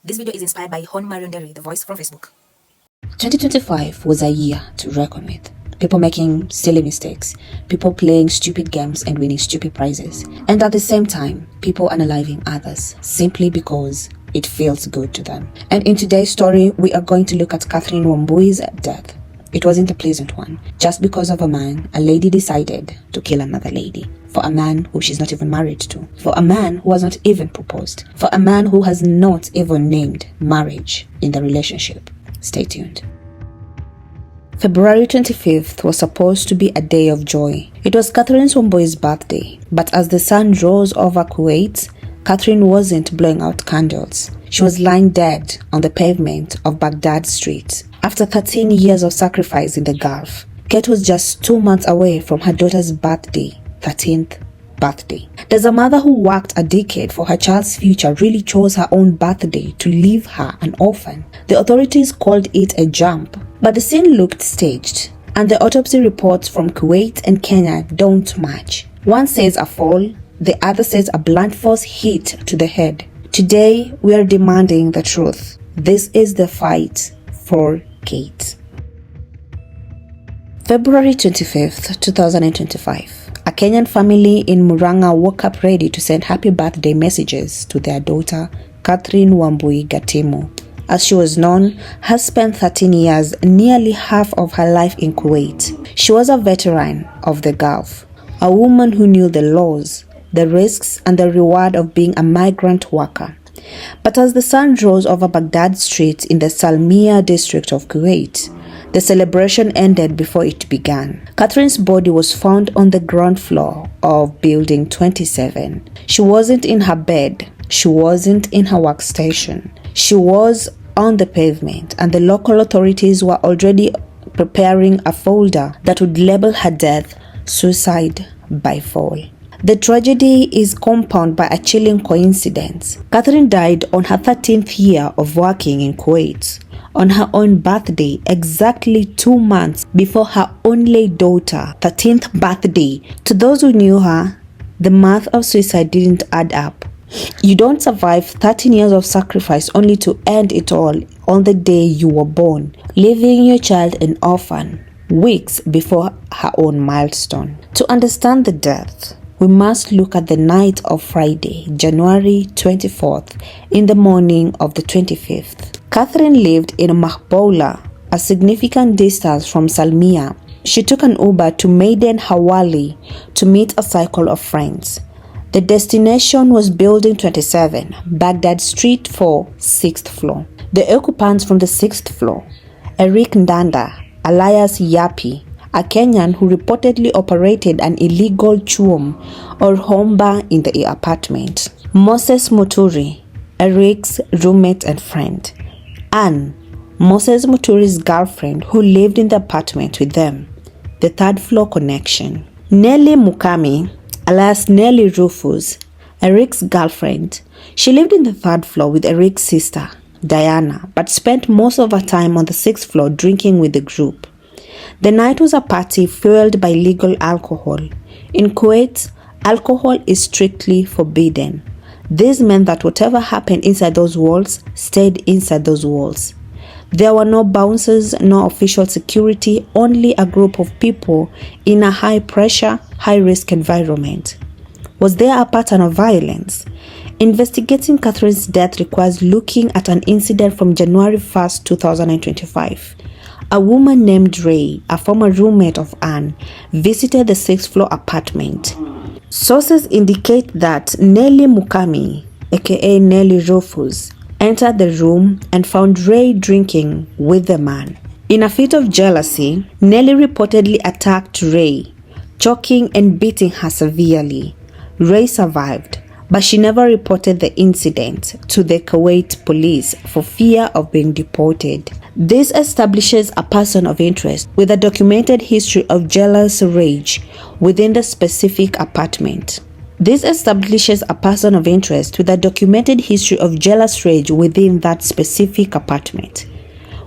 This video is inspired by Ndanda, the voice from Facebook. 2025 was a year to reckon with. People making silly mistakes, people playing stupid games and winning stupid prizes, and at the same time, people unaliving others simply because it feels good to them. And in today's story, we are going to look at Catherine Wambui's death. It wasn't a pleasant one. Just because of a man, a lady decided to kill another lady. For a man who she's not even married to. For a man who has not even proposed. For a man who has not even named marriage in the relationship. Stay tuned. February 25th was supposed to be a day of joy. It was Catherine Wambui's birthday. But as the sun rose over Kuwait, Catherine wasn't blowing out candles. She was lying dead on the pavement of Baghdad Street. After 13 years of sacrifice in the Gulf, Kate was just 2 months away from her daughter's birthday, 13th birthday. Does a mother who worked a decade for her child's future really chose her own birthday to leave her an orphan? The authorities called it a jump, but the scene looked staged, and the autopsy reports from Kuwait and Kenya don't match. One says a fall, the other says a blunt force hit to the head. Today, we are demanding the truth. This is the fight for Kate. February 25th, 2025. A Kenyan family in Murang'a woke up ready to send happy birthday messages to their daughter, Catherine Wambui Gatimu. As she was known, has spent 13 years, nearly half of her life in Kuwait. She was a veteran of the Gulf, a woman who knew the laws, the risks and the reward of being a migrant worker. But as the sun rose over Baghdad Street in the Salmiya district of Kuwait, the celebration ended before it began. Catherine's body was found on the ground floor of Building 27. She wasn't in her bed. She wasn't in her workstation. She was on the pavement, and the local authorities were already preparing a folder that would label her death suicide by fall. The tragedy is compounded by a chilling coincidence. Catherine died on her 13th year of working in Kuwait, on her own birthday, exactly 2 months before her only daughter, 13th birthday. To those who knew her, the math of suicide didn't add up. You don't survive 13 years of sacrifice only to end it all on the day you were born, leaving your child an orphan weeks before her own milestone. To understand the death, we must look at the night of Friday, January 24th, in the morning of the 25th. Catherine lived in Mahboula, a significant distance from Salmiya. She took an Uber to Maiden Hawali to meet a cycle of friends. The destination was Building 27, Baghdad Street 4, 6th floor. The occupants from the 6th floor, Erique Ndanda, alias Yuppie, a Kenyan who reportedly operated an illegal Chuom or home bar in the apartment. Moses Muturi, Erique's roommate and friend. Anne, Moses Muturi's girlfriend who lived in the apartment with them. The third floor connection. Nelly Mukami, alias Nelly Rufus, Erique's girlfriend. She lived in the third floor with Erique's sister, Diana, but spent most of her time on the 6th floor drinking with the group. The night was a party fueled by legal alcohol. In Kuwait, alcohol is strictly forbidden. This meant that whatever happened inside those walls stayed inside those walls. There were no bouncers, no official security, only a group of people in a high-pressure, high-risk environment. Was there a pattern of violence? Investigating Catherine's death requires looking at an incident from January 1st, 2025. A woman named Ray, a former roommate of Anne, visited the 6th floor apartment. Sources indicate that Nelly Mukami, aka Nelly Rufus, entered the room and found Ray drinking with the man. In a fit of jealousy, Nelly reportedly attacked Ray, choking and beating her severely. Ray survived, but she never reported the incident to the Kuwait police for fear of being deported. This establishes a person of interest with a documented history of jealous rage within the specific apartment. This establishes a person of interest with a documented history of jealous rage within that specific apartment.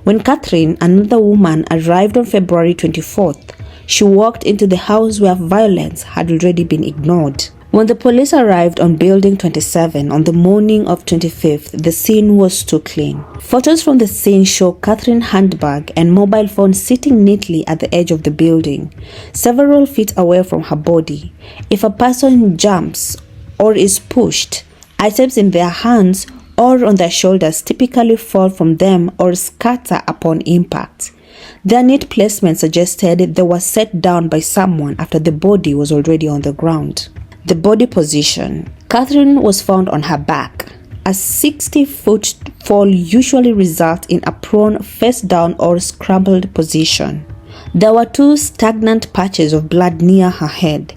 When Catherine, another woman, arrived on February 24th, she walked into the house where violence had already been ignored. When the police arrived on Building 27 on the morning of 25th, the scene was too clean. Photos from the scene show Catherine's handbag and mobile phone sitting neatly at the edge of the building, several feet away from her body. If a person jumps or is pushed, items in their hands or on their shoulders typically fall from them or scatter upon impact. Their neat placement suggested they were set down by someone after the body was already on the ground. The body position. Catherine was found on her back. A 60-foot fall usually results in a prone, face down or scrambled position. There were 2 stagnant patches of blood near her head.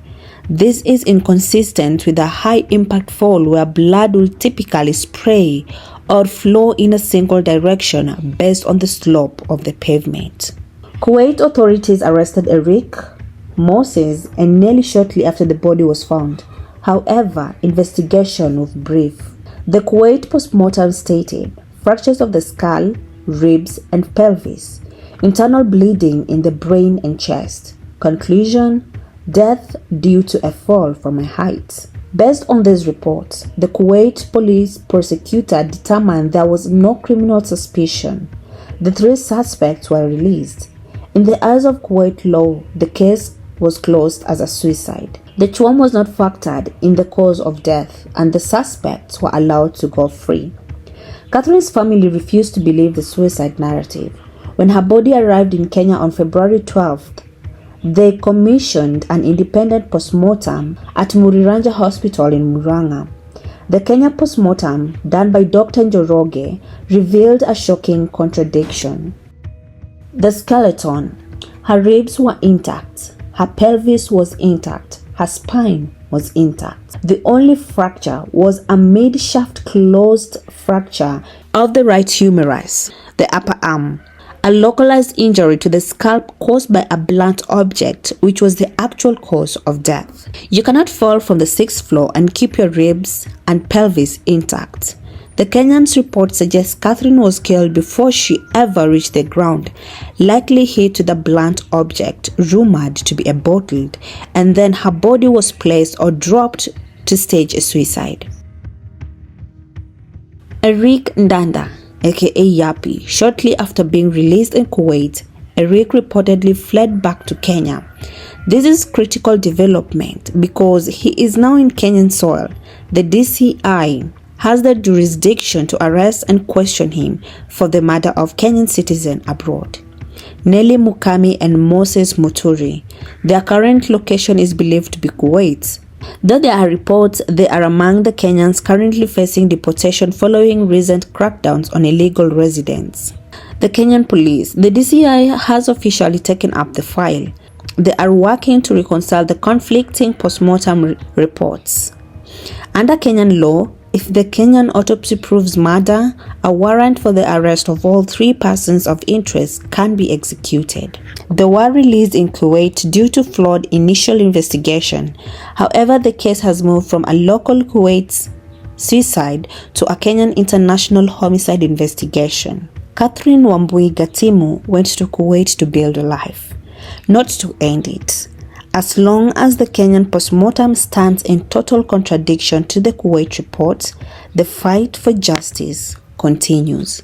This is inconsistent with a high-impact fall where blood will typically spray or flow in a single direction based on the slope of the pavement. Kuwait authorities arrested Erique, Moses, and Nelly shortly after the body was found. However, investigation was brief. The Kuwait post-mortem stated fractures of the skull, ribs, and pelvis, internal bleeding in the brain and chest. Conclusion: death due to a fall from a height. Based on these reports, the Kuwait police prosecutor determined there was no criminal suspicion. The 3 suspects were released. In the eyes of Kuwait law, the case was closed as a suicide. The Chuom was not factored in the cause of death, and the suspects were allowed to go free. Catherine's family refused to believe the suicide narrative. When her body arrived in Kenya on February 12th, they commissioned an independent post-mortem at Murang'a Hospital in Murang'a. The Kenya post-mortem, done by Dr. Njoroge, revealed a shocking contradiction. The skeleton. Her ribs were intact. Her pelvis was intact. Her spine was intact. The only fracture was a mid-shaft closed fracture of the right humerus, the upper arm. A localized injury to the scalp caused by a blunt object, which was the actual cause of death. You cannot fall from the 6th floor and keep your ribs and pelvis intact. The Kenyan's report suggests Catherine was killed before she ever reached the ground, likely hit to the blunt object, rumored to be a bottle, and then her body was placed or dropped to stage a suicide. Erique Ndanda, aka Yuppie, shortly after being released in Kuwait, Erique reportedly fled back to Kenya. This is critical development because he is now in Kenyan soil. The DCI has the jurisdiction to arrest and question him for the murder of Kenyan citizen abroad. Nelly, Mukami, and Moses Muturi. Their current location is believed to be Kuwait. Though there are reports they are among the Kenyans currently facing deportation following recent crackdowns on illegal residents. The Kenyan police, the DCI, has officially taken up the file. They are working to reconcile the conflicting post-mortem reports. Under Kenyan law, if the Kenyan autopsy proves murder, a warrant for the arrest of all 3 persons of interest can be executed. They were released in Kuwait due to flawed initial investigation. However, the case has moved from a local Kuwait suicide to a Kenyan international homicide investigation. Catherine Wambui Gatimu went to Kuwait to build a life, not to end it. As long as the Kenyan post-mortem stands in total contradiction to the Kuwait report, the fight for justice continues.